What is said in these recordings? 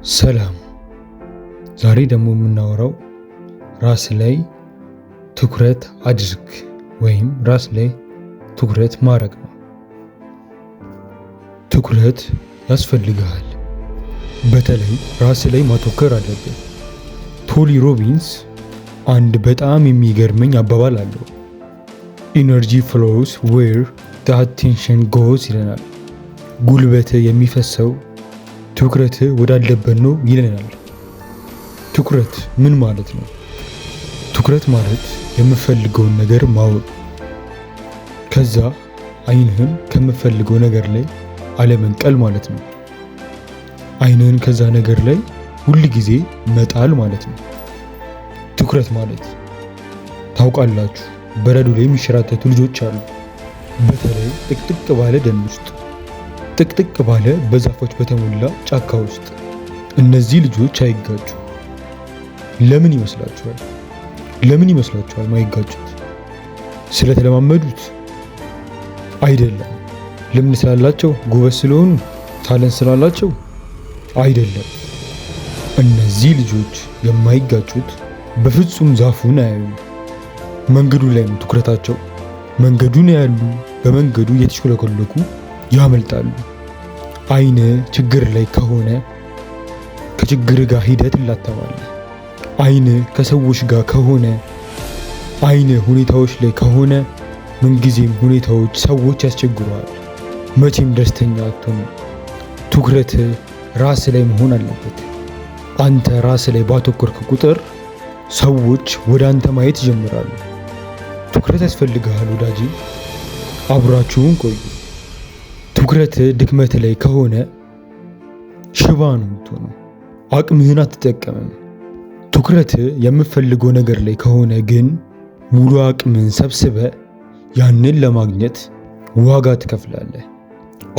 ሰላም። ዛሬ ደግሞ የምናወራው ራስ ላይ ትኩረት አድርግ ወይም ራስ ላይ ትኩረት ማድረግ ነው። ትኩረት ያስፈልግሃል። በተለይ ራስ ላይ ማተኮር አለብን። ቶኒ ሮቢንስ አንድ በጣም የሚገርመኝ አባባል አለው። ኢነርጂ ፍሎውስ ዌር ዘ አቴንሽን ጎዝ ይለናል። ጉልበት የሚፈሰው ትኩረት ወዳለበት ነው ይለናል። ትኩረት ምን ማለት ነው? ትኩረት ማለት የምፈልገውን ነገር ማወቅ፣ ከዛ አይንህን ከምፈልገው ነገር ላይ አለመንቀል ማለት ነው። አይንህን ከዛ ነገር ላይ ሁል ጊዜ መጣል ማለት ነው። ትኩረት ማለት ታውቃላችሁ፣ በረዶ ላይ የሚሸራተቱ ልጆች አሉ። በተለይ ጥቅጥቅ ባለ ደን ውስጥ፣ ጥቅጥቅ ባለ በዛፎች በተሞላ ጫካ ውስጥ እነዚህ ልጆች አይጋጩ። ለምን ይመስላችኋል? ለምን ይመስላችኋል ማይጋጩት? ስለተለማመዱት አይደለም። ልምድ ስላላቸው፣ ጎበዝ ስለሆኑ፣ ታለንት ስላላቸው አይደለም። እነዚህ ልጆች የማይጋጩት በፍጹም ዛፉን አያዩ፣ መንገዱ ላይ ነው ትኩረታቸው። መንገዱን ያሉ በመንገዱ እየተሽከለከለኩ ያመልጣሉ። አይን ችግር ላይ ከሆነ ከችግር ጋር ሂደት ትላተማለህ። አይን ከሰዎች ጋር ከሆነ፣ አይን ሁኔታዎች ላይ ከሆነ ምንጊዜም ሁኔታዎች፣ ሰዎች ያስቸግሩሃል። መቼም ደስተኛ አትሆንም። ትኩረት ራስ ላይ መሆን አለበት። አንተ ራስ ላይ ባተኮርክ ቁጥር ሰዎች ወደ አንተ ማየት ይጀምራሉ። ትኩረት ያስፈልግሃል ወዳጄ። አብራችሁን ቆዩ። ትኩረት ድክመት ላይ ከሆነ ሽባ ነው የምትሆነው። አቅምህን አትጠቀምም። ትኩረት የምፈልገው ነገር ላይ ከሆነ ግን ሙሉ አቅምህን ሰብስበ ያንን ለማግኘት ዋጋ ትከፍላለህ።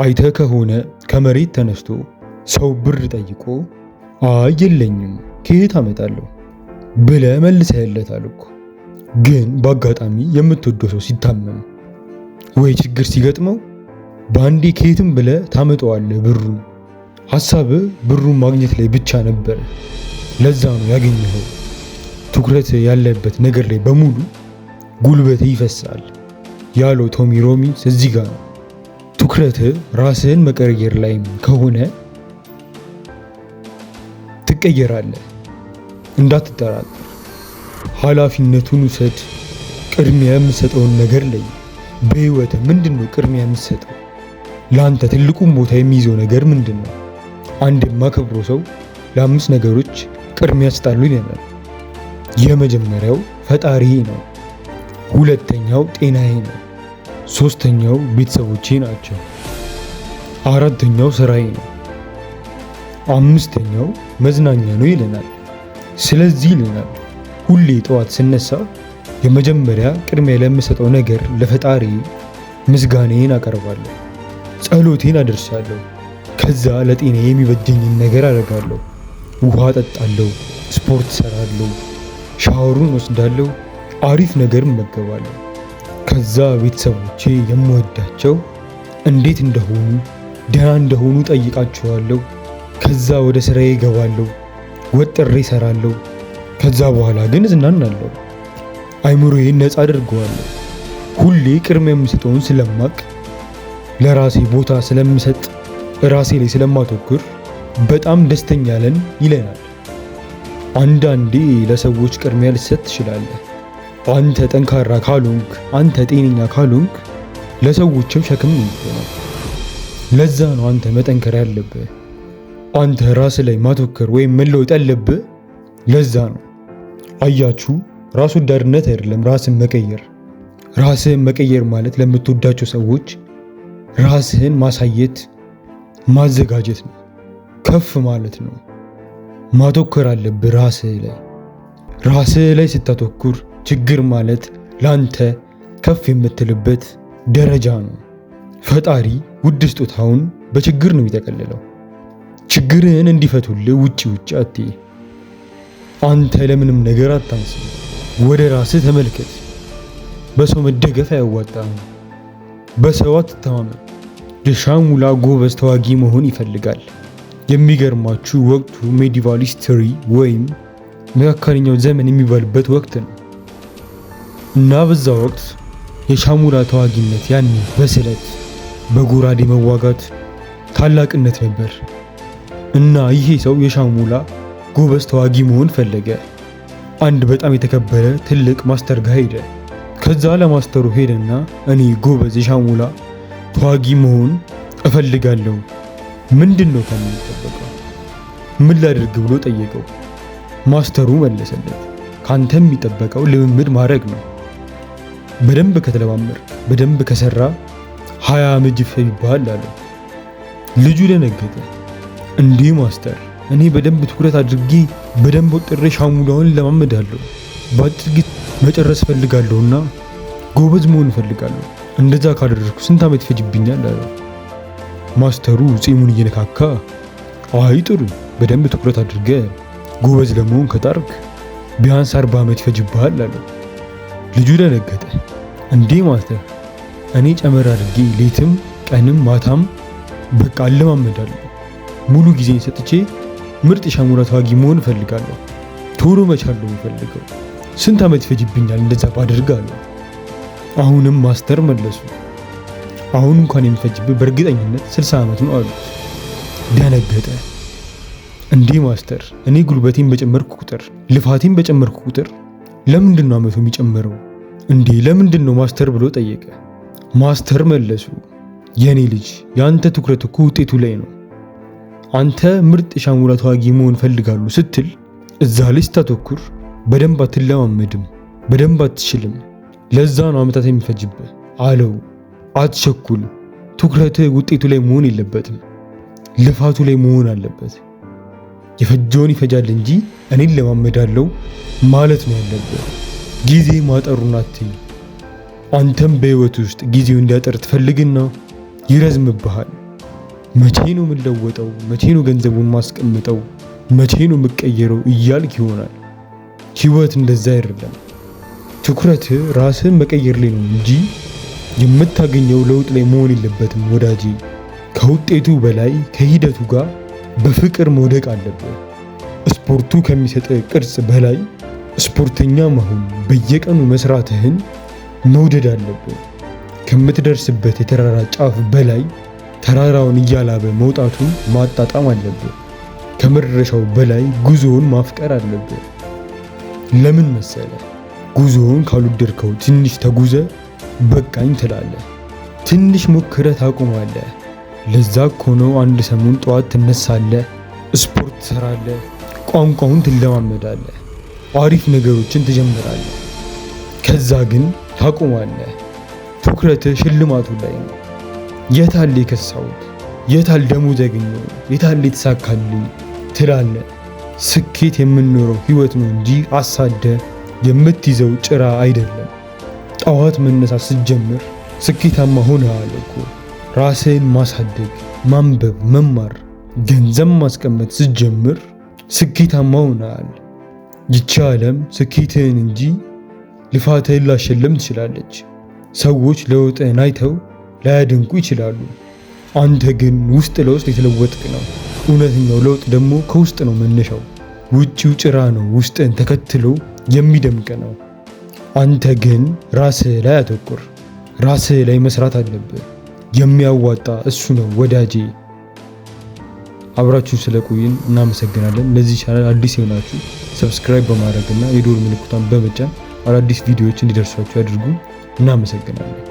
አይተህ ከሆነ ከመሬት ተነስቶ ሰው ብር ጠይቆ አይ የለኝም ከየት አመጣለሁ ብለህ መልሰህለታል እኮ። ግን በአጋጣሚ የምትወደው ሰው ሲታመም ወይ ችግር ሲገጥመው በአንዴ ከየትም ብለህ ታመጣዋለህ ብሩን። ሐሳብህ ብሩን ማግኘት ላይ ብቻ ነበር። ለዛ ነው ያገኘኸው። ትኩረት ያለበት ነገር ላይ በሙሉ ጉልበት ይፈሳል ያለው ቶኒ ሮቢንስ እዚህ ጋር ነው። ትኩረት ራስህን መቀየር ላይ ከሆነ ትቀየራለህ። እንዳትጠራጠር። ኃላፊነቱን ውሰድ። ቅድሚያ የምትሰጠውን ነገር ላይ በህይወት ምንድነው ቅድሚያ የምትሰጠው? ለአንተ ትልቁን ቦታ የሚይዘው ነገር ምንድነው? አንድ የማከብረው ሰው ለአምስት ነገሮች ቅድሚያ ይሰጣሉ ይለናል። የመጀመሪያው ፈጣሪዬ ነው። ሁለተኛው ጤናዬ ነው። ሶስተኛው ቤተሰቦቼ ናቸው። አራተኛው ስራዬ ነው። አምስተኛው መዝናኛ ነው ይለናል። ስለዚህ ይለናል ሁሌ ጠዋት ስነሳ የመጀመሪያ ቅድሚያ ለምሰጠው ነገር ለፈጣሪ ምስጋናዬን አቀርባለሁ፣ ጸሎቴን አደርሳለሁ። ከዛ ለጤና የሚበጀኝን ነገር አደርጋለሁ። ውሃ ጠጣለሁ፣ ስፖርት ሰራለሁ፣ ሻወሩን ወስዳለሁ፣ አሪፍ ነገር እመገባለሁ። ከዛ ቤተሰቦቼ የምወዳቸው እንዴት እንደሆኑ ደህና እንደሆኑ ጠይቃቸዋለሁ። ከዛ ወደ ስራዬ እገባለሁ፣ ወጥሬ እሰራለሁ። ከዛ በኋላ ግን እዝናናለሁ፣ አይምሮዬን ነፃ አድርገዋለሁ። ሁሌ ቅድሚያ የምሰጠውን ስለማቅ፣ ለራሴ ቦታ ስለምሰጥ፣ ራሴ ላይ ስለማተኩር በጣም ደስተኛ ነን ይለናል። አንዳንዴ ለሰዎች ቅድሚያ ልትሰጥ ትችላለህ። አንተ ጠንካራ ካልሆንክ፣ አንተ ጤነኛ ካልሆንክ ለሰዎችም ሸክም ነው። ለዛ ነው አንተ መጠንከር ያለብህ። አንተ ራስ ላይ ማተኮር ወይም መለወጥ ያለብህ ለዛ ነው። አያችሁ፣ ራስ ወዳድነት አይደለም ራስን መቀየር። ራስህን መቀየር ማለት ለምትወዳቸው ሰዎች ራስህን ማሳየት፣ ማዘጋጀት ነው። ከፍ ማለት ነው። ማተኮር አለብህ ራስህ ላይ። ራስህ ላይ ስታተኩር ችግር ማለት ላንተ ከፍ የምትልበት ደረጃ ነው። ፈጣሪ ውድ ስጦታውን በችግር ነው የሚጠቀልለው። ችግርህን እንዲፈቱልህ ውጪ አትይ። አንተ ለምንም ነገር አታንስም። ወደ ራስህ ተመልከት። በሰው መደገፍ አያዋጣም። በሰው አትተማመን። የሻሙላ ጎበዝ ተዋጊ መሆን ይፈልጋል። የሚገርማችሁ ወቅቱ ሜዲቫል ሂስትሪ ወይም መካከለኛው ዘመን የሚባልበት ወቅት ነው እና በዛ ወቅት የሻሙላ ተዋጊነት ያኔ በስለት በጎራዴ መዋጋት ታላቅነት ነበር እና ይሄ ሰው የሻሙላ ጎበዝ ተዋጊ መሆን ፈለገ። አንድ በጣም የተከበረ ትልቅ ማስተር ጋር ሄደ። ከዛ ለማስተሩ ሄደና እኔ ጎበዝ የሻሙላ ተዋጊ መሆን እፈልጋለሁ፣ ምንድነው ከኔ የሚጠበቀው? ምን ላድርግ ብሎ ጠየቀው። ማስተሩ መለሰለት፣ ካንተ የሚጠበቀው ልምምድ ማድረግ ነው። በደንብ ከተለማመር፣ በደንብ ከሰራ 20 ዓመት ይፈጅብሃል አለው። ልጁ ደነገጠ። እንዴ ማስተር፣ እኔ በደንብ ትኩረት አድርጌ በደንብ ወጥሬ ሻሙላውን ለማመዳለሁ፣ በአጭር ጊዜ መጨረስ ፈልጋለሁና ጎበዝ መሆን ፈልጋለሁ። እንደዛ ካደረኩ ስንት ዓመት ይፈጅብኛል አለው። ማስተሩ ጺሙን እየነካካ አይ ጥሩ፣ በደንብ ትኩረት አድርገ ጎበዝ ለመሆን ከጣርክ ቢያንስ 40 ዓመት ይፈጅብሃል አለው። ልጁ ደነገጠ። እንዴ ማስተር፣ እኔ ጨመር አድርጌ ሌትም ቀንም ማታም በቃ አለማመዳለሁ፣ ሙሉ ጊዜን ሰጥቼ ምርጥ ሻሙላ ተዋጊ መሆን እፈልጋለሁ፣ ቶሎ መቻል ነው የምፈልገው፣ ስንት ዓመት ይፈጅብኛል እንደዛ ባደርግ አለው። አሁንም ማስተር መለሱ፣ አሁን እንኳን የሚፈጅብህ በእርግጠኝነት 60 ዓመት ነው አሉት። ደነገጠ። እንዴ ማስተር፣ እኔ ጉልበቴን በጨመርኩ ቁጥር ልፋቴን በጨመርኩ ቁጥር ለምንድን ነው ዓመቱ የሚጨምረው እንዴ? ለምንድን ነው ማስተር ብሎ ጠየቀ። ማስተር መለሱ፣ የኔ ልጅ ያንተ ትኩረት እኮ ውጤቱ ላይ ነው። አንተ ምርጥ ሻሙላ ተዋጊ መሆን ፈልጋለሁ ስትል እዛ ላይ ስታተኩር በደንብ አትለማመድም፣ በደንብ አትችልም። ለዛ ነው ዓመታት የሚፈጅብህ አለው። አትቸኩል፣ ትኩረትህ ውጤቱ ላይ መሆን የለበትም፣ ልፋቱ ላይ መሆን አለበት። የፈጀውን ይፈጃል እንጂ እኔን ለማመዳለው ማለት ነው ያለብህ። ጊዜ ማጠሩን አትይ። አንተም በህይወት ውስጥ ጊዜው እንዲያጠር ትፈልግና ይረዝምብሃል። መቼ ነው የምለወጠው? መቼ ነው ገንዘቡን ማስቀምጠው? መቼ ነው የምቀየረው እያልክ ይሆናል። ህይወት እንደዛ አይደለም። ትኩረትህ ራስህን መቀየር ላይ ነው እንጂ የምታገኘው ለውጥ ላይ መሆን የለበትም ወዳጄ። ከውጤቱ በላይ ከሂደቱ ጋር በፍቅር መውደቅ አለብህ። ስፖርቱ ከሚሰጥ ቅርጽ በላይ ስፖርተኛ መሆን፣ በየቀኑ መስራትህን መውደድ አለብህ። ከምትደርስበት የተራራ ጫፍ በላይ ተራራውን እያላበ መውጣቱን ማጣጣም አለብህ። ከመድረሻው በላይ ጉዞውን ማፍቀር አለብህ። ለምን መሰለ? ጉዞውን ካልወደድከው ትንሽ ተጉዘ በቃኝ ትላለህ። ትንሽ ሞክረህ ታቆማለህ። ለዛ እኮ ነው አንድ ሰሞን ጠዋት ትነሳለህ፣ ስፖርት ትሰራለህ፣ ቋንቋውን ትለማመዳለህ፣ አሪፍ ነገሮችን ትጀምራለህ። ከዛ ግን ታቆማለህ። ትኩረትህ ሽልማቱ ላይ ነው። የታለ የከሳሁት? የታል ደሞዝ ያገኘው? የታለ የተሳካልኝ ትላለህ። ስኬት የምንኖረው ህይወት ነው እንጂ አሳደ የምትይዘው ጭራ አይደለም። ጠዋት መነሳት ስትጀምር ስኬታማ ሆነሃል እኮ። ራስህን ማሳደግ፣ ማንበብ፣ መማር፣ ገንዘብ ማስቀመጥ ስትጀምር ስኬታማ ሆነሃል። ይቺ ዓለም ስኬትህን እንጂ ልፋትህን ላሸልም ትችላለች። ሰዎች ለውጥህን አይተው ላያደንቁ ይችላሉ። አንተ ግን ውስጥ ለውስጥ የተለወጥክ ነው። እውነተኛው ለውጥ ደግሞ ከውስጥ ነው መነሻው። ውጪው ጭራ ነው ውስጥህን ተከትሎ የሚደምቅ ነው። አንተ ግን ራስህ ላይ አተኩር። ራስህ ላይ መስራት አለብህ። የሚያዋጣ እሱ ነው ወዳጄ። አብራችሁ ስለቆየን እናመሰግናለን። ለዚህ ቻናል አዲስ የሆናችሁ ሰብስክራይብ በማድረግና የደወል ምልክቱን በመጫን አዳዲስ ቪዲዮዎች እንዲደርሷችሁ ያድርጉ። እናመሰግናለን።